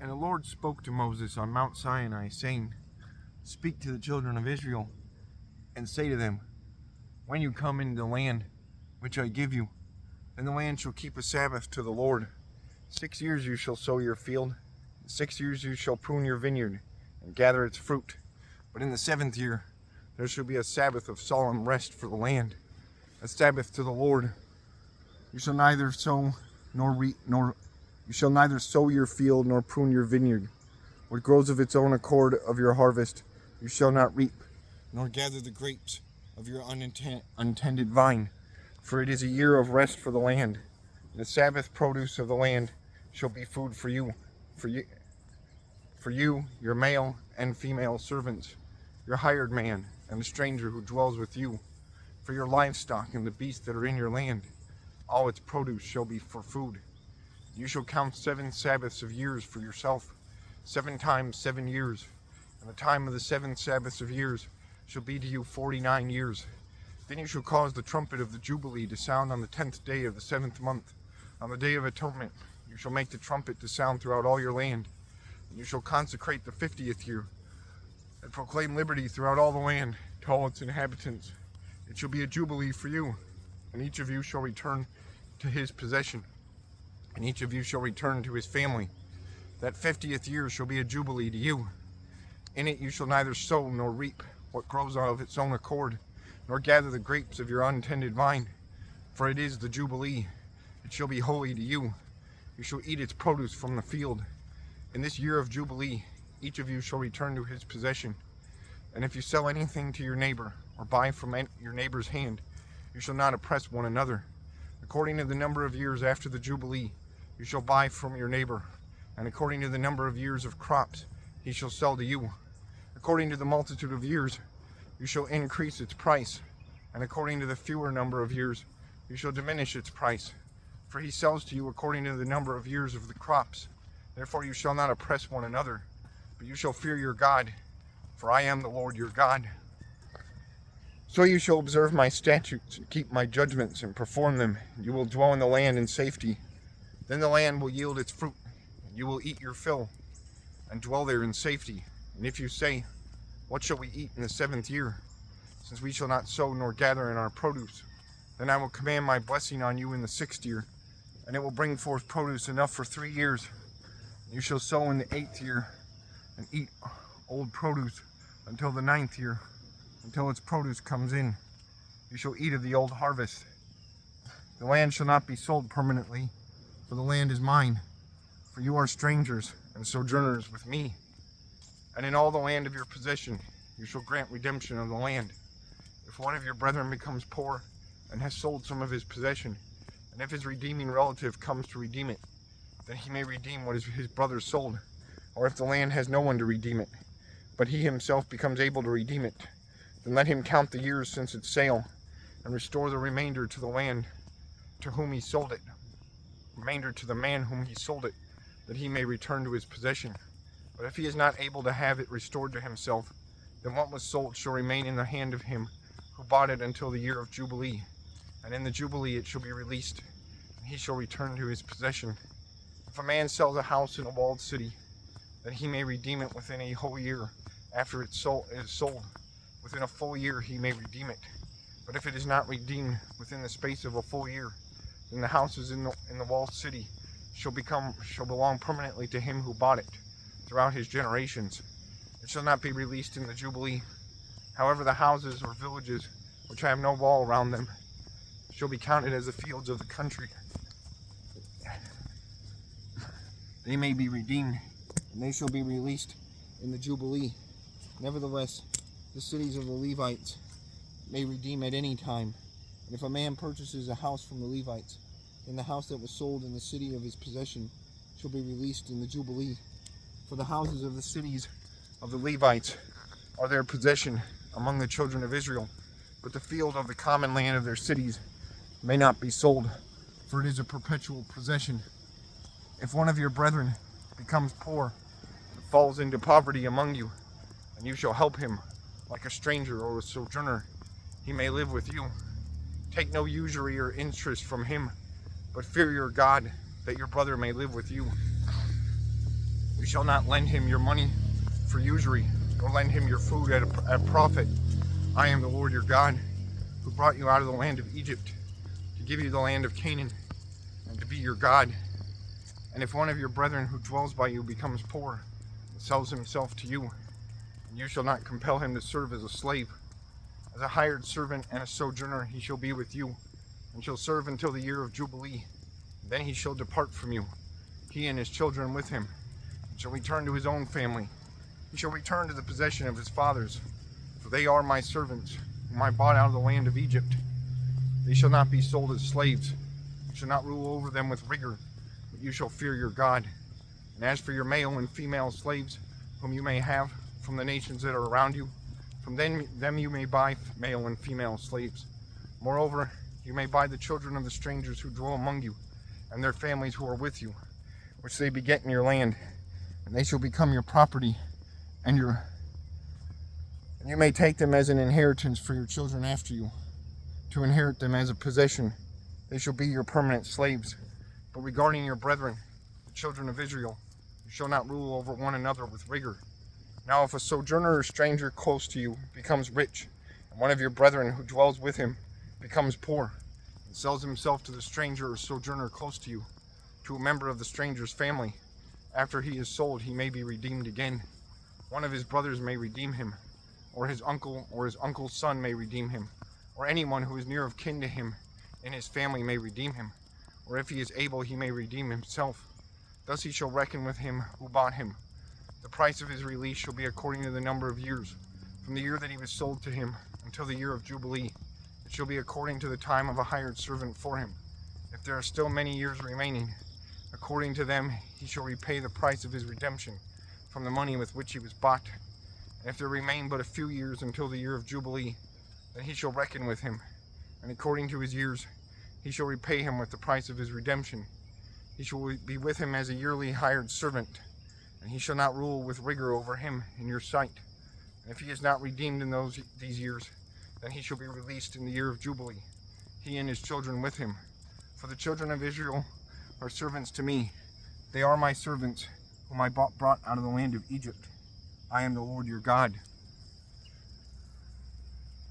And the Lord spoke to Moses on Mount Sinai, saying, Speak to the children of Israel, and say to them, When you come into the land which I give you, then the land shall keep a Sabbath to the Lord. 6 years you shall sow your field, and 6 years you shall prune your vineyard, and gather its fruit. But in the 7th year there shall be a Sabbath of solemn rest for the land, a Sabbath to the Lord. You shall neither sow your field nor prune your vineyard. What grows of its own accord of your harvest you shall not reap, nor gather the grapes of your untended vine. For it is a year of rest for the land. The Sabbath produce of the land shall be food for you, your male and female servants, your hired man, and the stranger who dwells with you, for your livestock and the beasts that are in your land. All its produce shall be for food. You shall count 7 Sabbaths of years for yourself, 7 times 7 years, and the time of the 7 Sabbaths of years shall be to you 49 years. Then you shall cause the trumpet of the Jubilee to sound on the 10th day of the 7th month. On the day of atonement you shall make the trumpet to sound throughout all your land. And you shall consecrate the 50th year, and proclaim liberty throughout all the land to all its inhabitants. It shall be a jubilee for you, and each of you shall return to his possession, and each of you shall return to his family. That 50th year shall be a jubilee to you. In it you shall neither sow nor reap what grows out of its own accord, nor gather the grapes of your untended vine, for it is the jubilee. It shall be holy to you. You shall eat its produce from the field. In this year of jubilee, each of you shall return to his possession. And if you sell anything to your neighbor, or buy from your neighbor's hand, you shall not oppress one another. According to the number of years after the jubilee, you shall buy from your neighbor, and according to the number of years of crops, he shall sell to you. According to the multitude of years, you shall increase its price, and according to the fewer number of years, you shall diminish its price. For he sells to you according to the number of years of the crops. Therefore you shall not oppress one another, but you shall fear your God, for I am the Lord your God. So you shall observe my statutes, and keep my judgments, and perform them, and you will dwell in the land in safety. Then the land will yield its fruit, and you will eat your fill, and dwell there in safety. And if you say, What shall we eat in the 7th year, since we shall not sow nor gather in our produce? Then I will command my blessing on you in the 6th year, and it will bring forth produce enough for 3 years. You shall sow in the 8th year, and eat old produce until the 9th year, until its produce comes in. You shall eat of the old harvest. The land shall not be sold permanently, for the land is mine. For you are strangers and sojourners with me. And in all the land of your possession you shall grant redemption of the land. If one of your brethren becomes poor and has sold some of his possession, and if his redeeming relative comes to redeem it, then he may redeem what his brother sold. Or if the land has no one to redeem it, but he himself becomes able to redeem it, then let him count the years since its sale, and restore the remainder to the land to whom he sold it, remainder to the man whom he sold it, that he may return to his possession. But if he is not able to have it restored to himself, then what was sold shall remain in the hand of him who bought it until the year of Jubilee. And in the Jubilee it shall be released, and he shall return to his possession. If a man sells a house in a walled city, then he may redeem it within a whole year after it is sold. Within a full year he may redeem it. But if it is not redeemed within the space of a full year, then the houses in the walled city shall belong permanently to him who bought it throughout his generations. It shall not be released in the Jubilee. However, the houses or villages which have no wall around them shall be counted as the fields of the country. They may be redeemed, and they shall be released in the Jubilee. Nevertheless, the cities of the Levites may redeem at any time. And if a man purchases a house from the Levites, then the house that was sold in the city of his possession shall be released in the Jubilee. For the houses of the cities of the Levites are their possession among the children of Israel, but the field of the common land of their cities may not be sold, for it is a perpetual possession. If one of your brethren becomes poor and falls into poverty among you, and you shall help him like a stranger or a sojourner, he may live with you. Take no usury or interest from him, but fear your God, that your brother may live with you. You shall not lend him your money for usury, nor lend him your food at a profit. I am the Lord your God, who brought you out of the land of Egypt, to give you the land of Canaan, and to be your God. And if one of your brethren who dwells by you becomes poor, and sells himself to you, and you shall not compel him to serve as a slave, as a hired servant and a sojourner he shall be with you, and shall serve until the year of Jubilee. Then he shall depart from you, he and his children with him, and shall return to his own family. He shall return to the possession of his fathers, for they are my servants, whom I bought out of the land of Egypt. They shall not be sold as slaves. You shall not rule over them with rigor, but you shall fear your God. And as for your male and female slaves, whom you may have from the nations that are around you, from them you may buy male and female slaves. Moreover, you may buy the children of the strangers who dwell among you, and their families who are with you, which they beget in your land, and they shall become your property, and you may take them as an inheritance for your children after you, to inherit them as a possession. They shall be your permanent slaves. But regarding your brethren, the children of Israel, you shall not rule over one another with rigor. Now if a sojourner or stranger close to you becomes rich, and one of your brethren who dwells with him becomes poor, and sells himself to the stranger or sojourner close to you, to a member of the stranger's family, after he is sold he may be redeemed again. One of his brothers may redeem him, or his uncle's son may redeem him, or anyone who is near of kin to him in his family may redeem him, or if he is able he may redeem himself. Thus he shall reckon with him who bought him. The price of his release shall be according to the number of years, from the year that he was sold to him until the year of Jubilee. It shall be according to the time of a hired servant for him. If there are still many years remaining, according to them he shall repay the price of his redemption from the money with which he was bought. And if there remain but a few years until the year of Jubilee, then he shall reckon with him, and according to his years he shall repay him with the price of his redemption. He shall be with him as a yearly hired servant, and he shall not rule with rigor over him in your sight. And if he is not redeemed in these years, then he shall be released in the year of Jubilee, he and his children with him. For the children of Israel are servants to me. They are my servants, whom I brought out of the land of Egypt. I am the Lord your God.